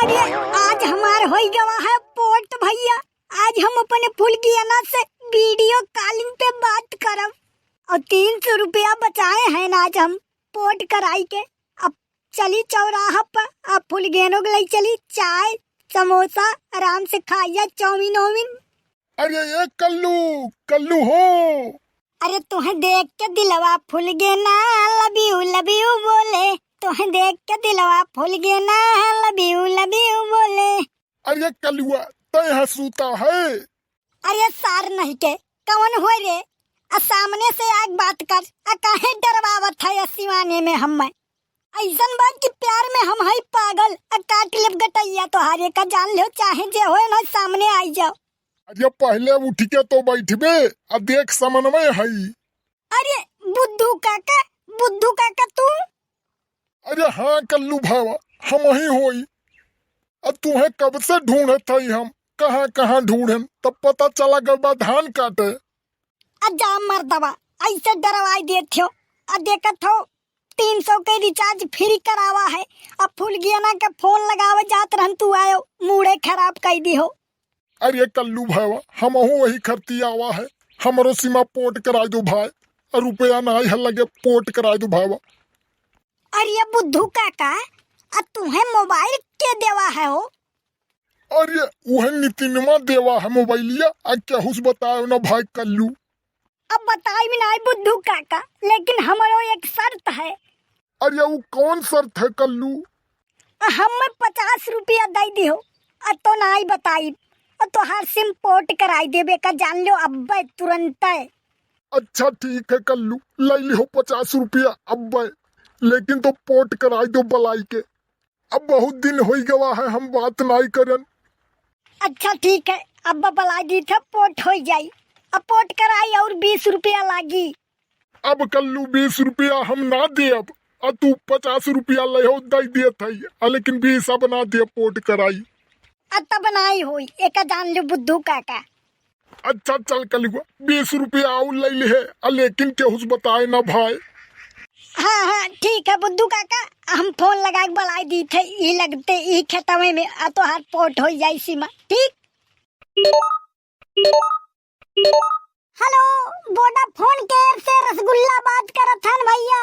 अरे आज हमार हो गवा है पोर्ट भैया। आज हम अपने फुलगियाना से वीडियो कॉलिंग पे बात करब और 300 रुपया बचाए हैं ना आज हम पोर्ट कराई के। अब चली चौराहा पर अब फुलगियानों के लिए चली चाय समोसा आराम से खाइया चाउमीन ओमीन। अरे ये कल्लू कल्लू हो। अरे तुम्हें देख के दिलवा फुल गया ना लव यू बोले। तुम्हें देख के दिलवा फुल गया ना लव यू बोले। अरे कल्लुआ तय हंसूता है। अरे सार नहीं के कौन हो रे सामने से आग बात कर काहे डरवावत है सिवाने में हम ऐसन बात की प्यार में हम है पागल काट लेब गटैया तोहारे का जान लो चाहे जे हो ना सामने आई जाओ। अरे पहले उठ के तो बैठबे अब देख समन्वय है। अरे बुद्धू काका तू। अरे हाँ कल्लू भावा हम ही होई। अब तुम्हें कब से ढूंढत हई हम कहाँ कहाँ ढूंढन तब पता चला गबा धान काटे। जा मर दवा ऐसे डरवाई देते हो। देखत हो 300 के रिचार्ज फ्री करावा है। अब फुलगियाना का फोन लगावे जात रहन तू आयो मूड़े खराब कर दी हो। अरे कल्लू भावा हम वही खर्ती आवा है हमरो सीमा पोर्ट करा दो भाई और रुपया ना है लगे पोर्ट करा दो भावा। अरे बुद्धू काका तुम्हें मोबाइल के देवा है हो। अरे वह नितिनमा देवा है मोबाइलिया क्या हुस बताओ ना भाई कल्लू। अब बताई भी नहीं बुद्धू काका लेकिन हमारो एक शर्त है। अरे वो कौन शर्त है कल्लू। हम 50 रुपया दे दी हो तो नहीं बताई तो हर सिम पोर्ट कराई देबे का जान लो अब तुरंत। अच्छा ठीक है कल्लू ले ली हो 50 रुपया अब लेकिन तो पोर्ट कराई दो बलाई के। अब बहुत दिन हो गवा है हम बात नहीं करन। अच्छा ठीक है अब बलाई दी था पोर्ट हो जाई। अब पोर्ट कराई और 20 रुपया लागी। अब कल्लू 20 रुपया हम ना दे अब तू 50 रुपया ले हो दे दिए थे लेकिन 20 अब ना दे पोर्ट कराई। तब नहीं हुई एक जान लो बुद्धू काका। अच्छा चल कल्लू 20 रुपया और ले ली है लेकिन केहुस बताए ना भाई। हाँ ठीक है बुद्धू काका हम फोन लगा के बुलाई दी थे ये लगते ये खेतवे में तो हर पोर्ट हो जाए सीमा ठीक। हेलो वोडाफोन केयर से रसगुल्ला बात करत हन भैया।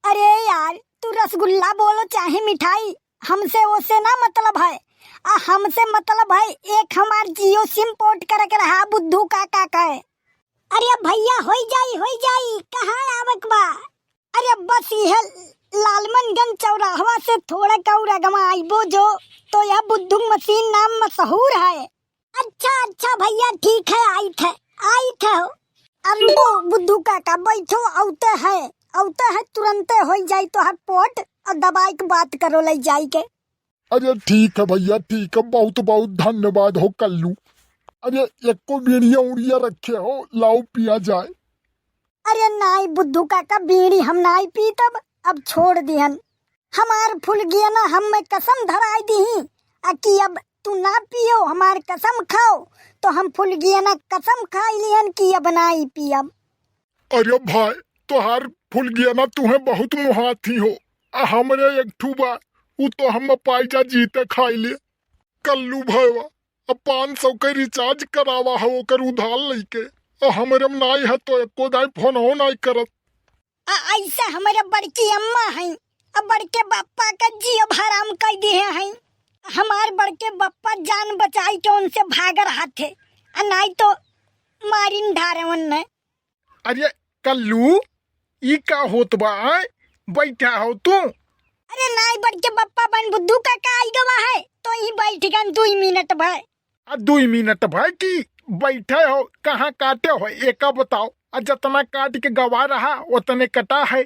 अरे यार तू रसगुल्ला बोलो चाहे मिठाई हमसे ओसे ना मतलब है। हमसे मतलब है एक हमार जियो सिम पोर्ट करे के रहा बुद्धू काका का है। अरे भैया हो जाई कहाँ आवक बा। अरे बस यह लालमनगंज चौराहा से थोड़ा कौरा गमा आइबो जो तो यह बुद्धू मशीन नाम मशहूर है। अच्छा भैया ठीक है आई थे हो। अरे बुद्धू काका बैठो औते है तुरंत हो जाई तो हर पोर्ट और दबाई के बात करो ले जाई के। अरे ठीक है भैया ठीक है बहुत बहुत धन्यवाद हो कल्लू। अरे एक को बीड़िया उड़िया रखे हो लाओ पिया जाए। अरे नहीं बुद्धू काका बीड़ी हम नहीं पी तब अब छोड़ दिहन। हमार फुल गया ना हम में कसम धराई दी कि अब तू ना पियो हमार कसम खाओ तो हम फुल गया ना कसम खाई लिहन कि अब नहीं पियब। अरे भाई तोहार फुल गया ना तुम्हें बहुत मुहाती हो हमरे एक ठूबा वो तो हम पाइजा जीते खाई ले। कल्लू भाईवा अब 500 के रिचार्ज करावा है ओकर उधार लेके हमरे में नहीं है तो एको दाई फोन हो नहीं करत। ऐसा हमारे बड़की अम्मा है अब बड़के बापा का जियो हराम कर दिए हैं। हमार बड़के बापा जान बचाई के उनसे भाग रहा थे नहीं तो मारिन ढारवन ने। अरे कल्लू ई का होत बा बैठा हो तू। अरे नहीं बड़के बापा बन बुद्धू काका आई गवा है तो ही बैठ गन 2 मिनट भाई। 2 मिनट भाई की बैठे हो कहाँ काटे हो एक बताओ जितना काट के गवा रहा उतने कटा है।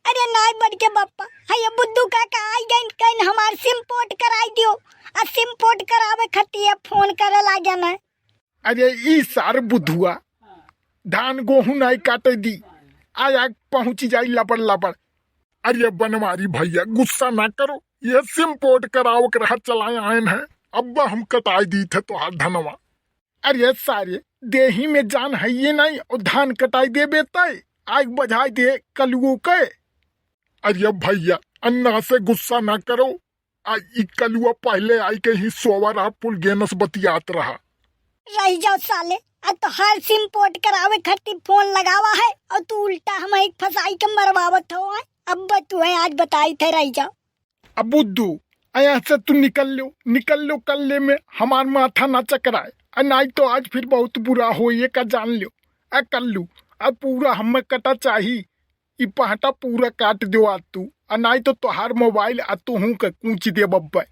अरे नहीं बड़के बापा है बुद्धू काका आई गन कहीं हमार सिम पोर्ट कराई दियो सिम पोर्ट करावे खतिया फोन करे लागे ना। अरे ई सार बुद्धुआ धान गेहूं नहीं काटे दी आया पहुंची जाई लपड़ लपड़। अरे बनवारी भैया गुस्सा ना करो ये सिम पोर्ट कराओ के रहा चलाए आयन है अब हम कटाई दी थे तो हाथ धनवा। अरे सारे देही में जान है ये नहीं और धान कटाई दे बेतय आग बजाई दे कलुओ के। अरे भैया अन्ना से गुस्सा ना करो आ ई कलुआ पहले आई के ही सोवरा पुल गेनस बतियात रहा। रह जाओ साले, अब तो हर सिम पोर्ट करावे खातिर फोन लगावा है और तू उल्टा हम एक फसाई के मरवावत हो। अब तू है आज बताई थे, रह जाओ। अब बुद्धू यहाँ से तू निकल लो कल्ले में हमार माथा ना चकराए, नहीं तो आज फिर बहुत बुरा हो ये का जान लो। कल्लू अब पूरा हमें कटा चाही, ई पहटा पूरा काट दो आज तू, नहीं तो तोहार मोबाइल आ तू हूँ के कूच दे बब्बा।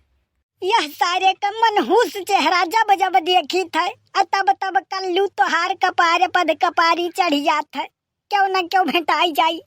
यह सारे का मनहूस चेहरा जब जब देखी थे, तब तब कल्लू तोहार कपार पद कपारी चढ़ जात है, क्यों न क्यों भेटाई जाई।